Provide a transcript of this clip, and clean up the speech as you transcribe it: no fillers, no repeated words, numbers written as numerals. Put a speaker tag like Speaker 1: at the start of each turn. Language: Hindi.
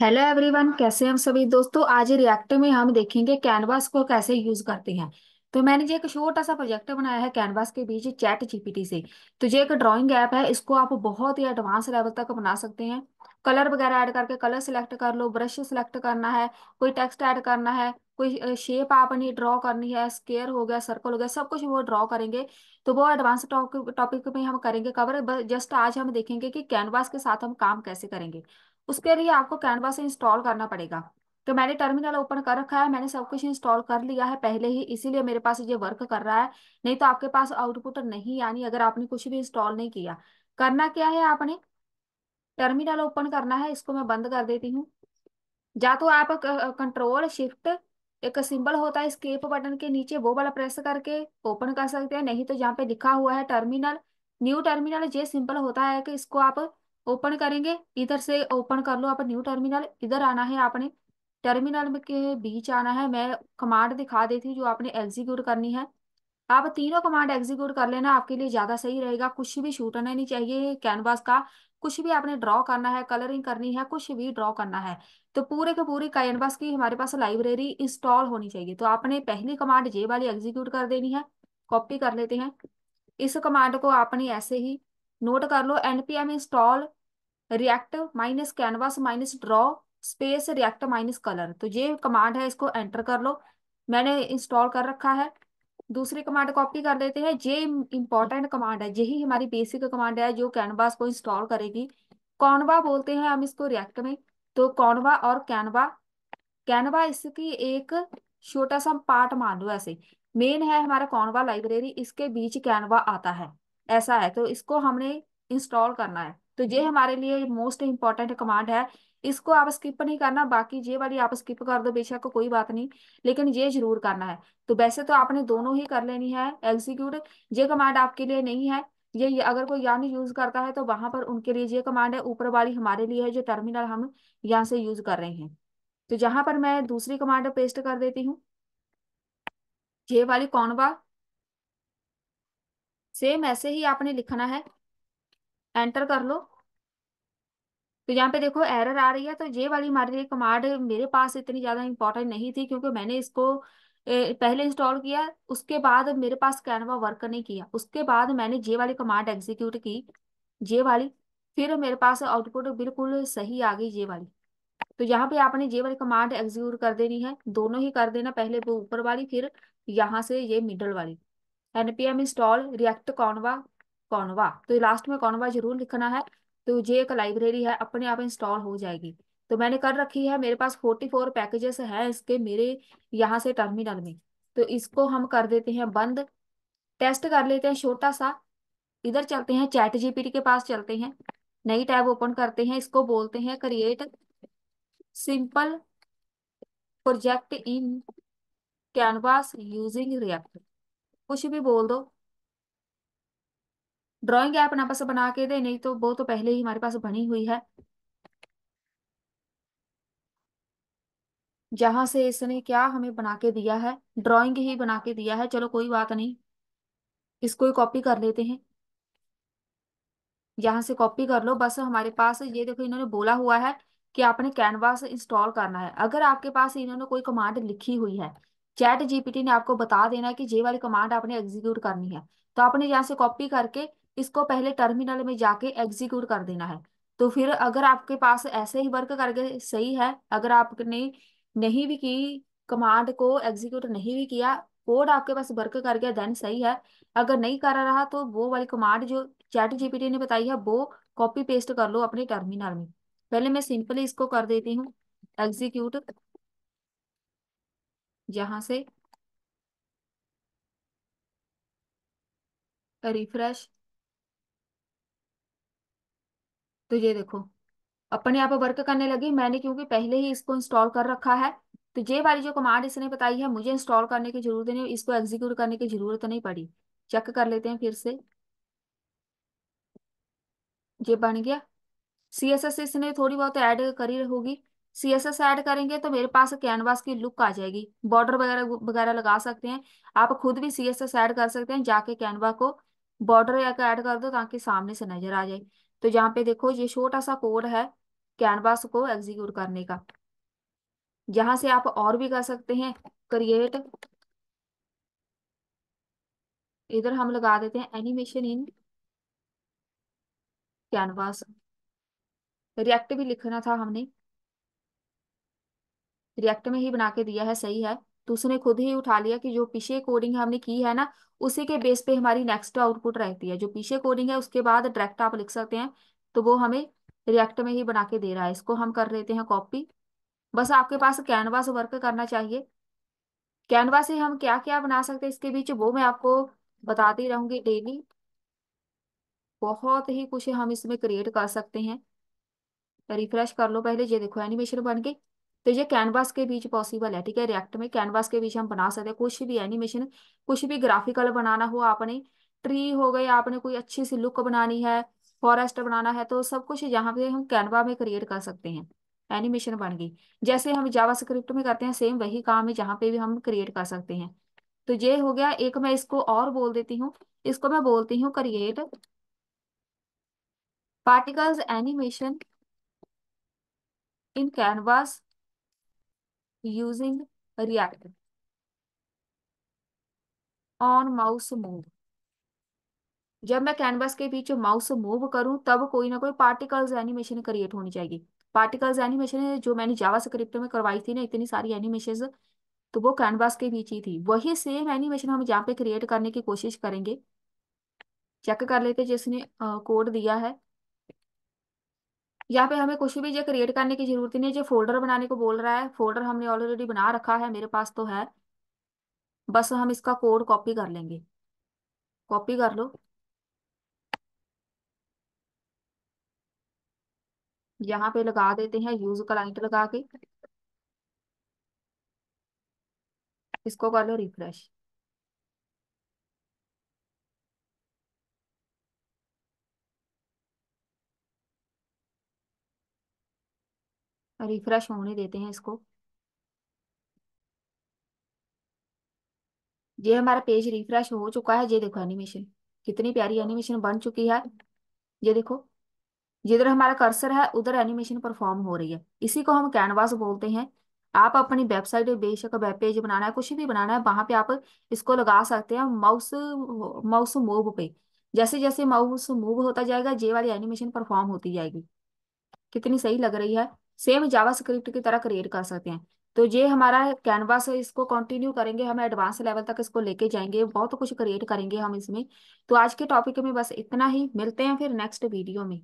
Speaker 1: हेलो एवरीवन, कैसे हैं हम सभी दोस्तों। आज रिएक्ट में हम देखेंगे कैनवास को कैसे यूज करते हैं। तो मैंने जो एक छोटा सा प्रोजेक्ट बनाया है कैनवास के बीच चैट जीपीटी से। तो जो एक ड्राइंग ऐप है, इसको आप बहुत ही एडवांस लेवल तक बना सकते हैं। कलर वगैरह ऐड करके कलर सिलेक्ट कर लो, ब्रश सिलेक्ट करना है, कोई टेक्स्ट ऐड करना है, कोई शेप आपने ड्रॉ करनी है, स्क्वायर हो गया, सर्कल हो गया, सब कुछ वो ड्रॉ टॉपिक तो वो एडवांस टॉपिक में हम करेंगे कवर। जस्ट आज हम देखेंगे कि कैनवास के साथ हम काम कैसे करेंगे। उसके लिए आपको कैनवास इंस्टॉल करना पड़ेगा। तो मैंने टर्मिनल ओपन कर रखा है, मैंने सब कुछ इंस्टॉल कर लिया है पहले ही, इसीलिए मेरे पास ये वर्क कर रहा है। नहीं तो आपके पास आउटपुट नहीं आनी अगर आपने कुछ भी इंस्टॉल नहीं किया। करना क्या है, आपने टर्मिनल ओपन करना है। इसको मैं बंद कर देती हूँ। या तो आप कंट्रोल शिफ्ट, एक सिंबल होता है स्केप बटन के नीचे, वो वाला प्रेस करके ओपन कर सकते हैं। नहीं तो जहाँ पे लिखा हुआ है टर्मिनल, न्यू टर्मिनल, ये सिंपल होता है कि इसको आप ओपन करेंगे, इधर से ओपन कर लो आप न्यू टर्मिनल। इधर आना है आपने, टर्मिनल में के बीच आना है। मैं कमांड दिखा देती हूँ जो आपने एग्जीक्यूट करनी है। आप तीनों कमांड एग्जीक्यूट कर लेना, आपके लिए ज्यादा सही रहेगा। कुछ भी छूटना नहीं चाहिए कैनवास का। कुछ भी आपने ड्रॉ करना है, कलरिंग करनी है, कुछ भी ड्रॉ करना है, तो पूरे के पूरी कैनवास की हमारे पास लाइब्रेरी इंस्टॉल होनी चाहिए। तो आपने पहली कमांड जे वाली एग्जीक्यूट कर देनी है। कॉपी कर लेते हैं। इस कमांड को आपने ऐसे ही नोट कर लो, npm install react minus canvas minus draw space react minus colour. तो ये कमांड है, इसको एंटर कर लो। मैंने इंस्टॉल कर रखा है। दूसरी कमांड कॉपी कर लेते हैं। ये इंपॉर्टेंट कमांड है, यही हमारी बेसिक कमांड है जो कैनवास को इंस्टॉल करेगी। कॉन्वा बोलते हैं हम इसको रिएक्ट में। तो कॉन्वा और कैनवा, कैनवा इसकी एक छोटा सा पार्ट मान लो ऐसे। मेन है हमारा कॉन्वा लाइब्रेरी, इसके बीच कैनवा आता है, ऐसा है। तो इसको हमने इंस्टॉल करना है। तो ये हमारे लिए मोस्ट इंपॉर्टेंट कमांड है। इसको आप स्किप नहीं करना, बाकी ये वाली आप स्किप कर दो बेशक, कोई बात नहीं, लेकिन ये जरूर करना है। तो वैसे तो आपने दोनों ही कर लेनी है एग्जीक्यूट। ये कमांड आपके लिए नहीं है। ये अगर कोई यानी यूज करता है तो वहां पर उनके लिए ये कमांड है। ऊपर वाली हमारे लिए है, जो टर्मिनल हम यहाँ से यूज कर रहे हैं। तो जहां पर मैं दूसरी कमांड पेस्ट कर देती हूँ, ये वाली कॉन्वा, सेम ऐसे ही आपने लिखना है। एंटर कर लो। तो यहाँ पे देखो एरर आ रही है। तो ये वाली हमारे लिए कमांड मेरे पास इतनी ज्यादा इंपॉर्टेंट नहीं थी, क्योंकि मैंने इसको पहले इंस्टॉल किया, उसके बाद मेरे पास कैनवा वर्क नहीं किया। उसके बाद मैंने ये वाली कमांड एग्जीक्यूट की, ये वाली, फिर मेरे पास आउटपुट बिल्कुल सही आ गई ये वाली। तो यहाँ पे आपने ये वाली कमांड एग्जीक्यूट कर देनी है, दोनों ही कर देना, पहले वो ऊपर वाली, फिर यहाँ से ये मिडल वाली। npm इंस्टॉल रिएक्ट कॉन्वा, कॉन्वा तो लास्ट में कॉन्वा जरूर लिखना है। तो ये एक लाइब्रेरी है, अपने आप इंस्टॉल हो जाएगी। तो मैंने कर रखी है, मेरे पास 44 पैकेजेस हैं इसके मेरे यहाँ से टर्मिनल में। तो इसको हम कर देते हैं बंद। टेस्ट कर लेते हैं छोटा सा। इधर चलते हैं, चैट जीपीटी के पास चलते हैं, नई टैब ओपन करते हैं। इसको बोलते हैं create simple project in canvas using react, कुछ भी बोल दो। ड्राइंग ऐप ना बस बना के दे, नहीं तो वो तो पहले ही हमारे पास बनी हुई है, जहां से इसने क्या हमें बना के दिया है, ड्राइंग ही बना के दिया है। चलो कोई बात नहीं, इसको ही कॉपी कर लेते हैं। यहाँ से कॉपी कर लो बस। हमारे पास ये देखो, इन्होंने बोला हुआ है कि आपने कैनवास इंस्टॉल करना है। अगर आपके पास इन्होंने कोई कमांड लिखी हुई है, चैट जीपीटी ने आपको बता देना है कि ये वाली कमांड आपने एग्जीक्यूट करनी है, तो आपने यहाँ से कॉपी करके इसको पहले टर्मिनल में जाके एग्जीक्यूट कर देना है। तो फिर अगर आपके पास ऐसे ही वर्क करके सही है, अगर आपने नहीं भी की, कमांड को एग्जीक्यूट नहीं भी किया, कोड आपके पास वर्क कर गया, देन सही है। अगर नहीं कर रहा तो वो वाली कमांड जो चैट जीपीटी ने बताई है वो कॉपी पेस्ट कर लो अपने टर्मिनल में। पहले मैं सिंपली इसको कर देती हूँ एग्जीक्यूट, जहां से रिफ्रेश। तो ये देखो अपने आप वर्क करने लगी, मैंने क्योंकि पहले ही इसको इंस्टॉल कर रखा है। तो ये वाली जो कमांड इसने बताई है मुझे इंस्टॉल करने की जरूरत नहीं, इसको एग्जीक्यूट करने की जरूरत नहीं पड़ी। चेक कर लेते हैं फिर से। ये बन गया। सीएसएस इसने थोड़ी बहुत ऐड करी होगी। सीएसएस ऐड करेंगे तो मेरे पास कैनवास की लुक आ जाएगी। बॉर्डर वगैरह वगैरह लगा सकते हैं। आप खुद भी सीएसएस ऐड कर सकते हैं, जाके कैनवा को बॉर्डर या ऐड कर दो ताकि सामने से नजर आ जाए। तो यहाँ पे देखो ये छोटा सा कोड है, कैनवास को एग्जीक्यूट करने का। जहां से आप और भी कर सकते हैं, क्रिएट, इधर हम लगा देते हैं एनिमेशन इन कैनवास। रिएक्ट भी लिखना था हमने, रिएक्ट में ही बना के दिया है, सही है। तो उसने खुद ही उठा लिया कि जो पीछे कोडिंग हमने की है ना, उसी के बेस पे हमारी नेक्स्ट आउटपुट रहती है। जो पीछे कोडिंग है उसके बाद डायरेक्ट आप लिख सकते हैं, तो वो हमें रिएक्ट में ही बना के दे रहा है। इसको हम कर लेते हैं कॉपी। बस आपके पास कैनवास वर्क करना चाहिए। कैनवा से हम क्या क्या बना सकते हैं इसके बीच, वो मैं आपको बताती रहूंगी डेली। बहुत ही कुछ हम इसमें क्रिएट कर सकते हैं। रिफ्रेश कर लो पहले, ये देखो एनिमेशन बन गई। तो ये कैनवास के बीच पॉसिबल है, ठीक है। रिएक्ट में कैनवास के बीच हम बना सकते हैं कुछ भी एनिमेशन, कुछ भी ग्राफिकल बनाना हो आपने, ट्री हो गई, आपने कोई अच्छी सी लुक बनानी है, फॉरेस्ट बनाना है, तो सब कुछ यहाँ पे हम कैनवा में क्रिएट कर सकते हैं। एनिमेशन बन गई। जैसे हम जावास्क्रिप्ट में करते हैं सेम वही काम है, जहाँ पे भी हम क्रिएट कर सकते हैं। तो ये हो गया एक। मैं इसको और बोल देती हूँ, इसको मैं बोलती हूँ create particles animation in canvas using react on mouse move. जब मैं कैनवास के बीच माउस मूव करूं तब कोई ना कोई पार्टिकल्स एनिमेशन क्रिएट होनी चाहिए। पार्टिकल्स एनिमेशन जो मैंने जावा स्क्रिप्ट में करवाई थी ना, इतनी सारी एनिमेशन, तो वो कैनवास के बीच ही थी। वही सेम एनिमेशन हम यहाँ पे क्रिएट करने की कोशिश करेंगे। चेक कर लेते जिसने कोड दिया है। यहाँ पे हमें कुछ भी जो क्रिएट करने की जरूरत नहीं है। जो फोल्डर बनाने को बोल रहा है, फोल्डर हमने ऑलरेडी बना रखा है, मेरे पास तो है। बस हम इसका कोड कॉपी कर लेंगे। कॉपी कर लो, यहाँ पे लगा देते हैं यूज क्लाइंट लगा के। इसको कर लो रिफ्रेश। रिफ्रेश होने देते हैं इसको। ये हमारा पेज रिफ्रेश हो चुका है। ये देखो एनिमेशन, कितनी प्यारी एनिमेशन बन चुकी है। ये देखो, जिधर हमारा कर्सर है उधर एनिमेशन परफॉर्म हो रही है। इसी को हम कैनवास बोलते हैं। आप अपनी वेबसाइट पे बेशक वेब पेज बनाना है, कुछ भी बनाना है, वहां पे आप इसको लगा सकते हैं माउस माउस मूव पे। जैसे जैसे माउस मूव होता जाएगा ये वाली एनिमेशन परफॉर्म होती जाएगी। कितनी सही लग रही है। सेम जावा स्क्रिप्ट की तरह क्रिएट कर सकते हैं। तो ये हमारा कैनवास है, इसको कंटिन्यू करेंगे, हम एडवांस लेवल तक इसको लेके जाएंगे, बहुत कुछ क्रिएट करेंगे हम इसमें। तो आज के टॉपिक में बस इतना ही, मिलते हैं फिर नेक्स्ट वीडियो में।